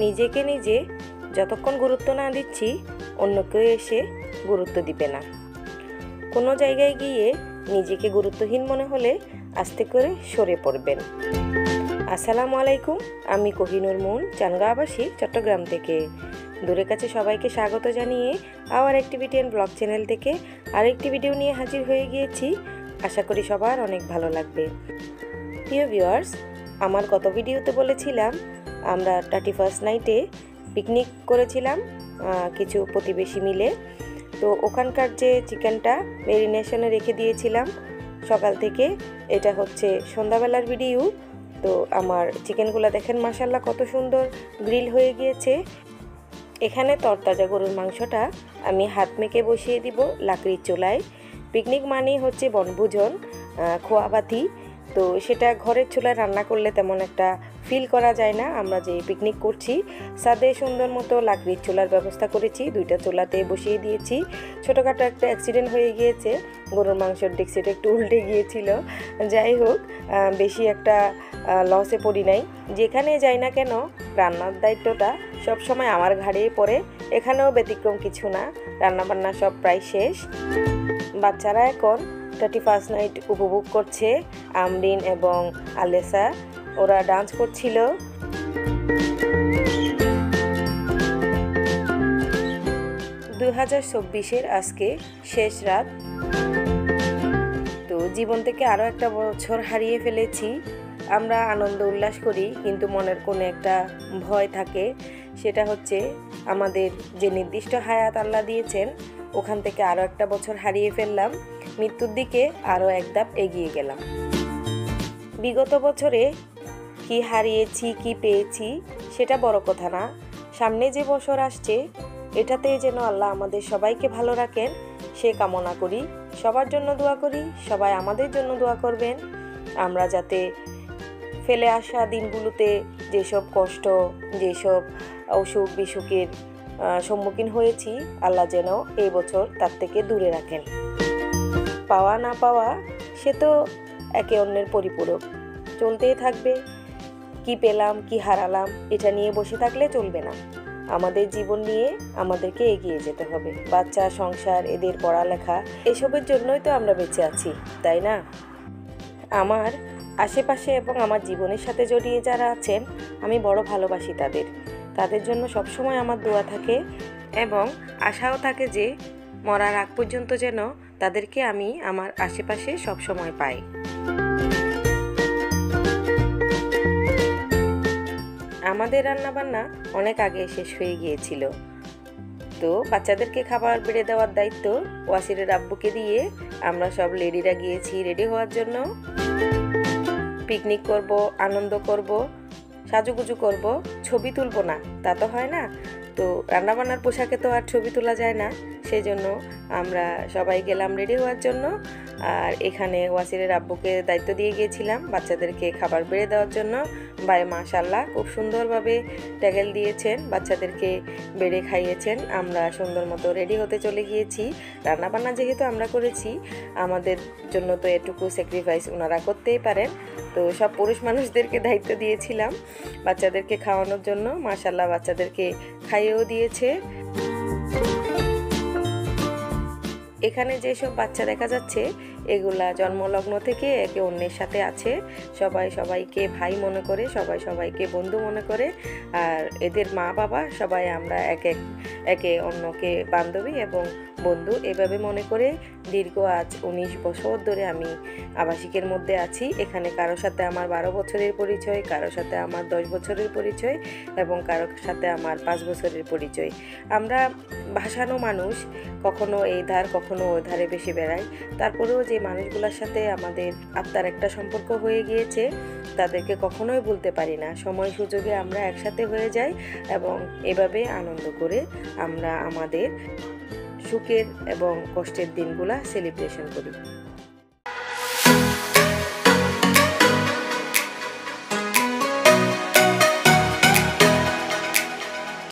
নিজেকে নিজে যতক্ষণ গুরুত্ব না দিচ্ছি অন্য কেউ এসে গুরুত্ব দিবে না। কোনো জায়গায় গিয়ে নিজেকে গুরুত্বহীন মনে হলে আস্তে করে সরে পড়বেন। আসসালামু আলাইকুম, আমি কোহিনুর মুন, চানগাঁ আবাসী, চট্টগ্রাম থেকে। দূরে কাছে সবাইকে স্বাগত জানিয়ে our activity and blog channel থেকে আরেকটি ভিডিও নিয়ে হাজির হয়ে গিয়েছি। আশা করি সবার অনেক ভালো লাগবে। প্রিয় ভিউয়ার্স, আমার গত ভিডিওতে বলেছিলাম আমরা 31st নাইটে পিকনিক করেছিলাম কিছু প্রতিবেশী মিলে। তো ওখানকার যে চিকেনটা ম্যারিনেশনে রেখে দিয়েছিলাম সকাল থেকে, এটা হচ্ছে সন্ধ্যাবেলার ভিডিও। তো আমার চিকেনগুলো দেখেন মাশাল্লাহ কত সুন্দর গ্রিল হয়ে গিয়েছে। এখানে তরতাজা গরুর মাংসটা আমি হাত মেখে বসিয়ে দিব লাকড়ির চুলায়। পিকনিক মানেই হচ্ছে বনভোজন, খোয়াবাতি। তো সেটা ঘরের চুলায় রান্না করলে তেমন একটা ফিল করা যায় না। আমরা যে পিকনিক করছি ছাদে সুন্দর মতো লাকড়ির চুলার ব্যবস্থা করেছি, 2টা চুলাতে বসিয়ে দিয়েছি। ছোটোখাটো একটা অ্যাক্সিডেন্ট হয়ে গিয়েছে, গরুর মাংসের ডেক্সিটা একটু উল্টে গিয়েছিল। যাই হোক, বেশি একটা লসে পড়ি নাই। যেখানে যাই না কেন রান্নার দায়িত্বটা সবসময় আমার ঘাড়েই পড়ে। এখানেও ব্যতিক্রম কিছু না, রান্নাবান্না সব প্রায় শেষ। বাচ্চারা এখন 31st নাইট উপভোগ করছে। আমরিন এবং আলেসা ওরা ডান্স করছিল। 2024-এর আজকে শেষ রাত। তো জীবন থেকে আরও একটা বছর হারিয়ে ফেলেছি। আমরা আনন্দ উল্লাস করি, কিন্তু মনের কোনো একটা ভয় থাকে। সেটা হচ্ছে আমাদের যে নির্দিষ্ট হায়াত আল্লাহ দিয়েছেন ওখান থেকে আরও একটা বছর হারিয়ে ফেললাম, মৃত্যুর দিকে আরও এক ধাপ এগিয়ে গেলাম। বিগত বছরে কি হারিয়েছি কি পেয়েছি সেটা বড় কথা না, সামনে যে বছর আসছে এটাতে যেন আল্লাহ আমাদের সবাইকে ভালো রাখেন সে কামনা করি। সবার জন্য দোয়া করি, সবাই আমাদের জন্য দোয়া করবেন। আমরা যাতে ফেলে আসা দিনগুলোতে যেসব কষ্ট, যেসব অসুখ বিসুখের সম্মুখীন হয়েছি আল্লাহ যেন এই বছর তার থেকে দূরে রাখেন। পাওয়া না পাওয়া সে তো একে অন্যের পরিপূরক, চলতেই থাকবে। কি পেলাম কি হারালাম এটা নিয়ে বসে থাকলে চলবে না। আমাদের জীবন নিয়ে আমাদেরকে এগিয়ে যেতে হবে। বাচ্চা, সংসার, এদের পড়ালেখা, এসবের জন্যই তো আমরা বেঁচে আছি, তাই না? আমার আশেপাশে এবং আমার জীবনের সাথে জড়িয়ে যারা আছেন আমি বড় ভালোবাসি তাদের জন্য সবসময় আমার দোয়া থাকে এবং আশাও থাকে যে মরার আগ পর্যন্ত যেন তাদেরকে আমি আমার আশেপাশে সবসময় পাই। আমাদের রান্নাবান্না অনেক আগে শেষ হয়ে গিয়েছিল। তো বাচ্চাদেরকে খাবার বেড়ে দেওয়ার দায়িত্ব ওয়াসিরের আব্বুকে দিয়ে আমরা সব লেডিরা গিয়েছি রেডি হওয়ার জন্য। পিকনিক করব, আনন্দ করব, সাজুগুজু করব, ছবি তুলব না তা তো হয় না। তো রান্নাবান্নার পোশাকে তো আর ছবি তোলা যায় না, সেই জন্য আমরা সবাই গেলাম রেডি হওয়ার জন্য। আর এখানে ওয়াসিরের আব্বুকে দায়িত্ব দিয়ে গিয়েছিলাম বাচ্চাদেরকে খাবার বেড়ে দেওয়ার জন্য। ভাই মাশাল্লাহ খুব সুন্দরভাবে ট্যাগেল দিয়েছেন, বাচ্চাদেরকে বেড়ে খাইয়েছেন। আমরা সুন্দর মতো রেডি হতে চলে গিয়েছি। রান্নাবান্না যেহেতু আমরা করেছি, আমাদের জন্য তো এটুকু স্যাক্রিফাইস ওনারা করতেই পারেন। তো সব পুরুষ মানুষদেরকে দায়িত্ব দিয়েছিলাম বাচ্চাদেরকে খাওয়ানোর জন্য। মাশাল্লাহ বাচ্চাদেরকে খাইয়েও দিয়েছে। এখানে যেসব বাচ্চা দেখা যাচ্ছে এগুলা জন্মলগ্ন থেকে একে অন্যের সাথে আছে। সবাই সবাইকে ভাই মনে করে, সবাই সবাইকে বন্ধু মনে করে। আর এদের মা বাবা সবাই আমরা একে অন্যকে বান্ধবী এবং বন্ধু এভাবে মনে করে দীর্ঘ আজ 19 বছর ধরে আমি আবাসিকের মধ্যে আছি। এখানে কারোর সাথে আমার 12 বছরের পরিচয়, কারোর সাথে আমার 10 বছরের পরিচয় এবং কারোর সাথে আমার 5 বছরের পরিচয়। আমরা ভাসানো মানুষ, কখনো এই ধার কখনো ওই ধারে বেশি বেড়াই। তারপরেও যে মানুষগুলোর সাথে আমাদের আত্মার একটা সম্পর্ক হয়ে গিয়েছে তাদেরকে কখনোই ভুলতে পারি না। সময় সুযোগে আমরা একসাথে হয়ে যাই এবং এভাবে আনন্দ করে আমরা আমাদের সুখের এবং কষ্টের দিনগুলা সেলিব্রেশন করি।